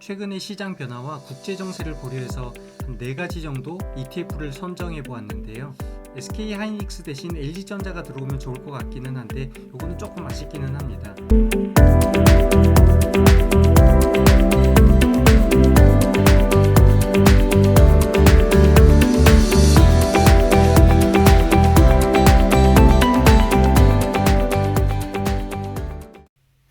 최근의 시장 변화와 국제 정세를 고려해서 한 4가지 정도 ETF를 선정해 보았는데요. SK 하이닉스 대신 LG전자가 들어오면 좋을 것 같기는 한데 요거는 조금 아쉽기는 합니다.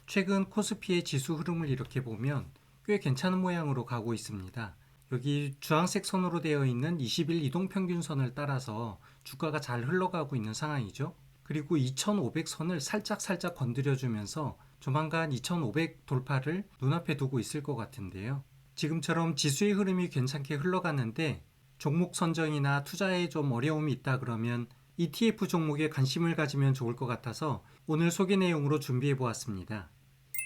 최근 코스피의 지수 흐름을 이렇게 보면 꽤 괜찮은 모양으로 가고 있습니다. 여기 주황색 선으로 되어 있는 20일 이동평균선을 따라서 주가가 잘 흘러가고 있는 상황이죠. 그리고 2500선을 살짝 건드려주면서 조만간 2500 돌파를 눈앞에 두고 있을 것 같은데요. 지금처럼 지수의 흐름이 괜찮게 흘러가는데 종목 선정이나 투자에 좀 어려움이 있다 그러면 ETF 종목에 관심을 가지면 좋을 것 같아서 오늘 소개 내용으로 준비해 보았습니다.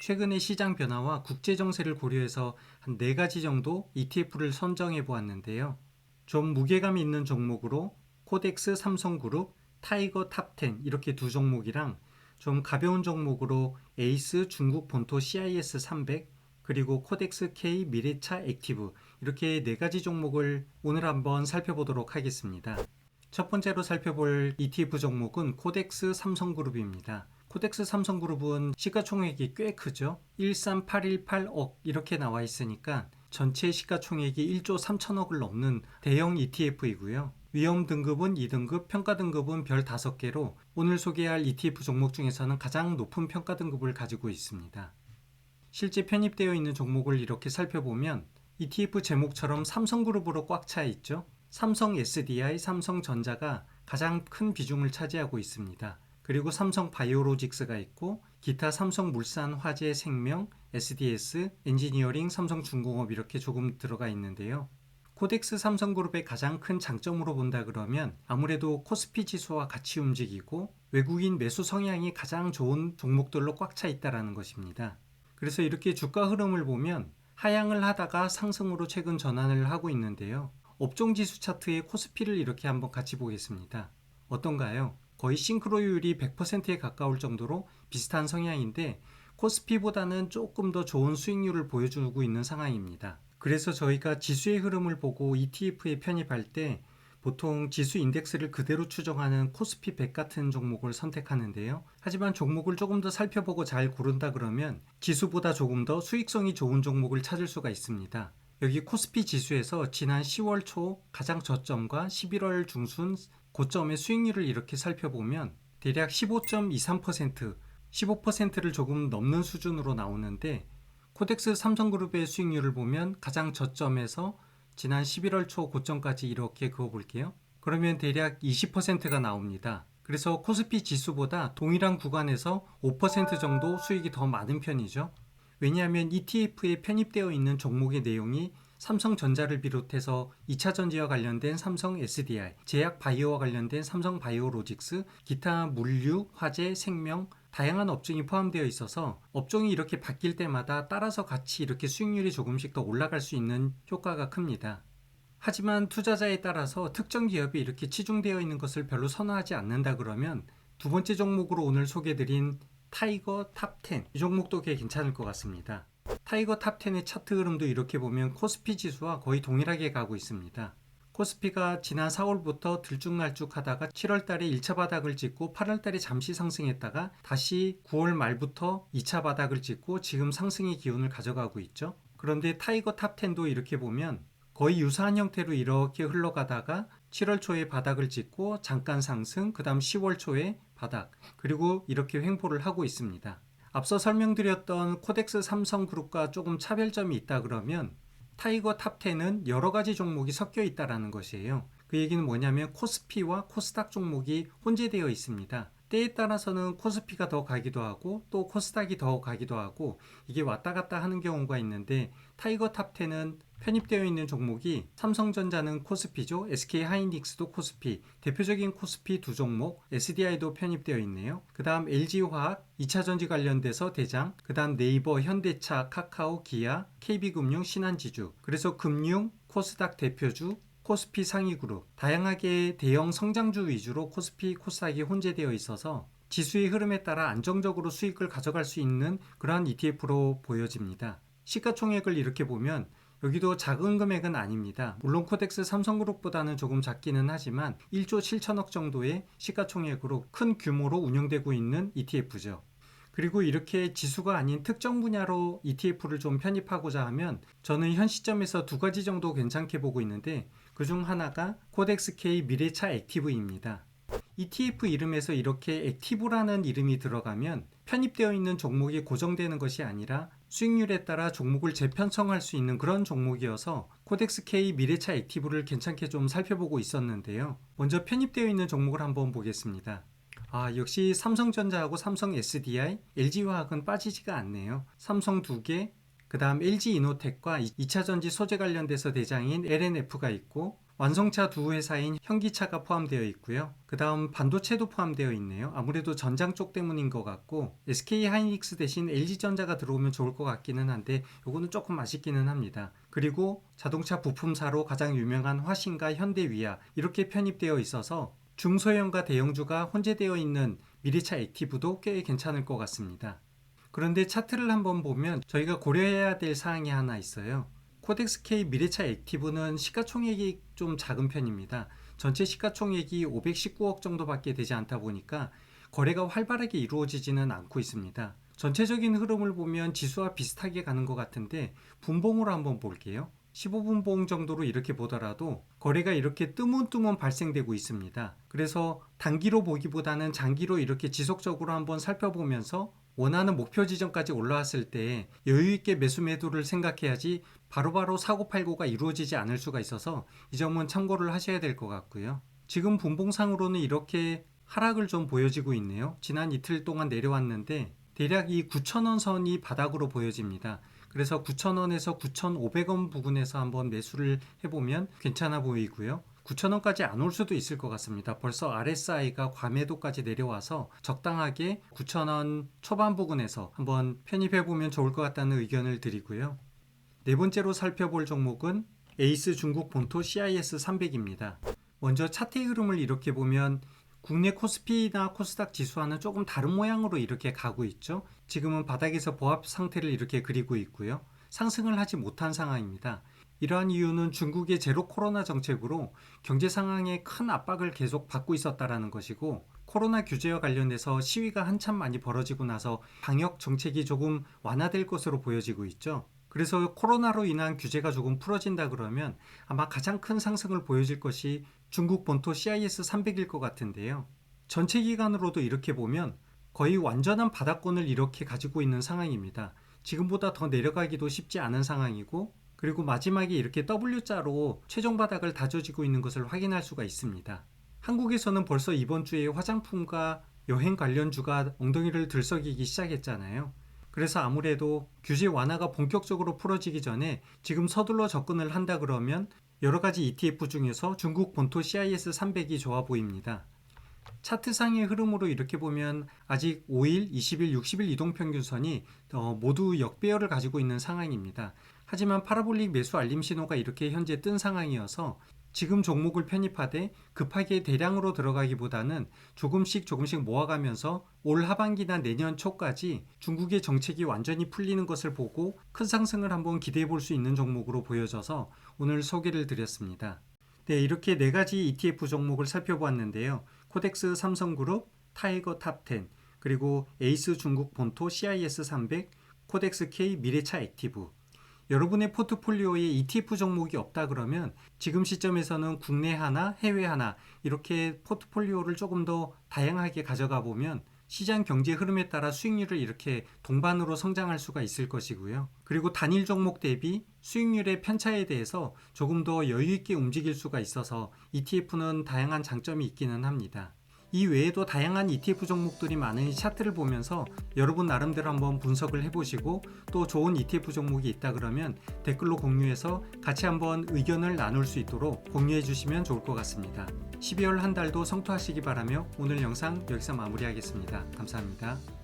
최근의 시장 변화와 국제 정세를 고려해서 한 4가지 정도 ETF를 선정해 보았는데요. 좀 무게감 있는 종목으로 코덱스 삼성그룹, 타이거 탑10 이렇게 두 종목이랑 좀 가벼운 종목으로 에이스 중국 본토 CIS 300 그리고 코덱스 K 미래차 액티브 이렇게 4가지 종목을 오늘 한번 살펴보도록 하겠습니다. 첫 번째로 살펴볼 ETF 종목은 코덱스 삼성그룹입니다. 코덱스 삼성그룹은 시가총액이 꽤 크죠. 13818억 이렇게 나와 있으니까 전체 시가총액이 1조 3천억을 넘는 대형 ETF이고요. 위험 등급은 2등급, 평가 등급은 별 5개로 오늘 소개할 ETF 종목 중에서는 가장 높은 평가 등급을 가지고 있습니다. 실제 편입되어 있는 종목을 이렇게 살펴보면 ETF 제목처럼 삼성그룹으로 꽉 차 있죠. 삼성 SDI, 삼성전자가 가장 큰 비중을 차지하고 있습니다. 그리고 삼성 바이오로직스가 있고 기타 삼성물산, 화재, 생명, SDS, 엔지니어링, 삼성중공업 이렇게 조금 들어가 있는데요. 코덱스 삼성그룹의 가장 큰 장점으로 본다 그러면 아무래도 코스피 지수와 같이 움직이고 외국인 매수 성향이 가장 좋은 종목들로 꽉 차 있다는 것입니다. 그래서 이렇게 주가 흐름을 보면 하향을 하다가 상승으로 최근 전환을 하고 있는데요. 업종지수 차트의 코스피를 이렇게 한번 같이 보겠습니다. 어떤가요? 거의 싱크로율이 100%에 가까울 정도로 비슷한 성향인데 코스피보다는 조금 더 좋은 수익률을 보여주고 있는 상황입니다. 그래서 저희가 지수의 흐름을 보고 ETF에 편입할 때 보통 지수 인덱스를 그대로 추정하는 코스피 100 같은 종목을 선택하는데요. 하지만 종목을 조금 더 살펴보고 잘 고른다 그러면 지수보다 조금 더 수익성이 좋은 종목을 찾을 수가 있습니다. 여기 코스피 지수에서 지난 10월 초 가장 저점과 11월 중순 고점의 수익률을 이렇게 살펴보면 대략 15.23%, 15%를 조금 넘는 수준으로 나오는데 코덱스 삼성그룹의 수익률을 보면 가장 저점에서 지난 11월 초 고점까지 이렇게 그어볼게요. 그러면 대략 20%가 나옵니다. 그래서 코스피 지수보다 동일한 구간에서 5% 정도 수익이 더 많은 편이죠. 왜냐하면 ETF에 편입되어 있는 종목의 내용이 삼성전자를 비롯해서 2차전지와 관련된 삼성 SDI, 제약 바이오와 관련된 삼성 바이오로직스, 기타 물류, 화재, 생명, 다양한 업종이 포함되어 있어서 업종이 이렇게 바뀔 때마다 따라서 같이 이렇게 수익률이 조금씩 더 올라갈 수 있는 효과가 큽니다. 하지만 투자자에 따라서 특정 기업이 이렇게 치중되어 있는 것을 별로 선호하지 않는다 그러면 두 번째 종목으로 오늘 소개드린 타이거 탑10 이 종목도 꽤 괜찮을 것 같습니다. 타이거 탑10의 차트 흐름도 이렇게 보면 코스피 지수와 거의 동일하게 가고 있습니다. 코스피가 지난 4월부터 들쭉날쭉 하다가 7월달에 1차 바닥을 찍고 8월달에 잠시 상승했다가 다시 9월 말부터 2차 바닥을 찍고 지금 상승의 기운을 가져가고 있죠. 그런데 타이거 탑10도 이렇게 보면 거의 유사한 형태로 이렇게 흘러가다가 7월 초에 바닥을 찍고 잠깐 상승, 그 다음 10월 초에 바닥, 그리고 이렇게 횡보를 하고 있습니다. 앞서 설명드렸던 코덱스 삼성그룹과 조금 차별점이 있다 그러면 타이거 탑10은 여러 가지 종목이 섞여 있다는 것이에요. 그 얘기는 뭐냐면 코스피와 코스닥 종목이 혼재되어 있습니다. 때에 따라서는 코스피가 더 가기도 하고 또 코스닥이 더 가기도 하고 이게 왔다 갔다 하는 경우가 있는데 타이거 탑10은 편입되어 있는 종목이 삼성전자는 코스피죠. SK 하이닉스도 코스피, 대표적인 코스피 두 종목, SDI도 편입되어 있네요. 그 다음 LG화학, 2차전지 관련돼서 대장, 그 다음 네이버, 현대차, 카카오, 기아, KB금융, 신한지주. 그래서 금융, 코스닥 대표주, 코스피 상위그룹, 다양하게 대형 성장주 위주로 코스피, 코스닥이 혼재되어 있어서 지수의 흐름에 따라 안정적으로 수익을 가져갈 수 있는 그러한 ETF로 보여집니다. 시가총액을 이렇게 보면 여기도 작은 금액은 아닙니다. 물론 코덱스 삼성그룹보다는 조금 작기는 하지만 1조 7천억 정도의 시가총액으로 큰 규모로 운영되고 있는 ETF죠. 그리고 이렇게 지수가 아닌 특정 분야로 ETF를 좀 편입하고자 하면 저는 현 시점에서 두 가지 정도 괜찮게 보고 있는데, 그중 하나가 코덱스 K 미래차 액티브입니다. ETF 이름에서 이렇게 액티브라는 이름이 들어가면 편입되어 있는 종목이 고정되는 것이 아니라 수익률에 따라 종목을 재편성할 수 있는 그런 종목이어서 코덱스 K 미래차 액티브를 괜찮게 좀 살펴보고 있었는데요. 먼저 편입되어 있는 종목을 한번 보겠습니다. 역시 삼성전자하고 삼성 SDI, LG화학은 빠지지가 않네요. 삼성 2개, 그 다음 LG이노텍과 2차전지 소재 관련돼서 대장인 LNF가 있고, 완성차 두 회사인 현기차가 포함되어 있고요. 그 다음 반도체도 포함되어 있네요. 아무래도 전장 쪽 때문인 것 같고, SK하이닉스 대신 LG전자가 들어오면 좋을 것 같기는 한데 요거는 조금 아쉽기는 합니다. 그리고 자동차 부품사로 가장 유명한 화신과 현대위아 이렇게 편입되어 있어서 중소형과 대형주가 혼재되어 있는 미래차 액티브도 꽤 괜찮을 것 같습니다. 그런데 차트를 한번 보면 저희가 고려해야 될 사항이 하나 있어요. 코덱스 K 미래차 액티브는 시가총액이 좀 작은 편입니다. 전체 시가총액이 519억 정도밖에 되지 않다 보니까 거래가 활발하게 이루어지지는 않고 있습니다. 전체적인 흐름을 보면 지수와 비슷하게 가는 것 같은데 분봉으로 한번 볼게요. 15분봉 정도로 이렇게 보더라도 거래가 이렇게 뜨문뜨문 발생되고 있습니다. 그래서 단기로 보기보다는 장기로 이렇게 지속적으로 한번 살펴보면서 원하는 목표 지점까지 올라왔을 때 여유있게 매수 매도를 생각해야지 바로바로 사고팔고가 이루어지지 않을 수가 있어서 이 점은 참고를 하셔야 될 것 같고요. 지금 분봉상으로는 이렇게 하락을 좀 보여지고 있네요. 지난 이틀 동안 내려왔는데 대략 이 9,000원 선이 바닥으로 보여집니다. 그래서 9,000원에서 9,500원 부근에서 한번 매수를 해보면 괜찮아 보이고요. 9,000원까지 안 올 수도 있을 것 같습니다. 벌써 RSI가 과매도까지 내려와서 적당하게 9,000원 초반 부근에서 한번 편입해보면 좋을 것 같다는 의견을 드리고요. 네 번째로 살펴볼 종목은 에이스 중국 본토 CIS 300입니다. 먼저 차트의 흐름을 이렇게 보면 국내 코스피나 코스닥 지수와는 조금 다른 모양으로 이렇게 가고 있죠. 지금은 바닥에서 보합 상태를 이렇게 그리고 있고요. 상승을 하지 못한 상황입니다. 이러한 이유는 중국의 제로 코로나 정책으로 경제 상황에 큰 압박을 계속 받고 있었다라는 것이고, 코로나 규제와 관련해서 시위가 한참 많이 벌어지고 나서 방역 정책이 조금 완화될 것으로 보여지고 있죠. 그래서 코로나로 인한 규제가 조금 풀어진다 그러면 아마 가장 큰 상승을 보여줄 것이 중국 본토 CIS 300일 것 같은데요. 전체 기간으로도 이렇게 보면 거의 완전한 바닥권을 이렇게 가지고 있는 상황입니다. 지금보다 더 내려가기도 쉽지 않은 상황이고, 그리고 마지막에 이렇게 W자로 최종 바닥을 다져지고 있는 것을 확인할 수가 있습니다. 한국에서는 벌써 이번 주에 화장품과 여행 관련주가 엉덩이를 들썩이기 시작했잖아요. 그래서 아무래도 규제 완화가 본격적으로 풀어지기 전에 지금 서둘러 접근을 한다 그러면 여러 가지 ETF 중에서 중국 본토 CIS 300이 좋아 보입니다. 차트상의 흐름으로 이렇게 보면 아직 5일, 20일, 60일 이동평균선이 모두 역배열을 가지고 있는 상황입니다. 하지만 파라볼릭 매수 알림 신호가 이렇게 현재 뜬 상황이어서 지금 종목을 편입하되 급하게 대량으로 들어가기보다는 조금씩 모아가면서 올 하반기나 내년 초까지 중국의 정책이 완전히 풀리는 것을 보고 큰 상승을 한번 기대해 볼 수 있는 종목으로 보여져서 오늘 소개를 드렸습니다. 네, 이렇게 네 가지 ETF 종목을 살펴보았는데요. 코덱스 삼성그룹, 타이거 탑10, 그리고 에이스 중국 본토 CIS 300, 코덱스 K 미래차 액티브. 여러분의 포트폴리오에 ETF 종목이 없다 그러면 지금 시점에서는 국내 하나, 해외 하나 이렇게 포트폴리오를 조금 더 다양하게 가져가 보면 시장 경제 흐름에 따라 수익률을 이렇게 동반으로 성장할 수가 있을 것이고요. 그리고 단일 종목 대비 수익률의 편차에 대해서 조금 더 여유 있게 움직일 수가 있어서 ETF는 다양한 장점이 있기는 합니다. 이 외에도 다양한 ETF 종목들이 많은 이 차트를 보면서 여러분 나름대로 한번 분석을 해보시고 또 좋은 ETF 종목이 있다 그러면 댓글로 공유해서 같이 한번 의견을 나눌 수 있도록 공유해 주시면 좋을 것 같습니다. 12월 한 달도 성투하시기 바라며 오늘 영상 여기서 마무리하겠습니다. 감사합니다.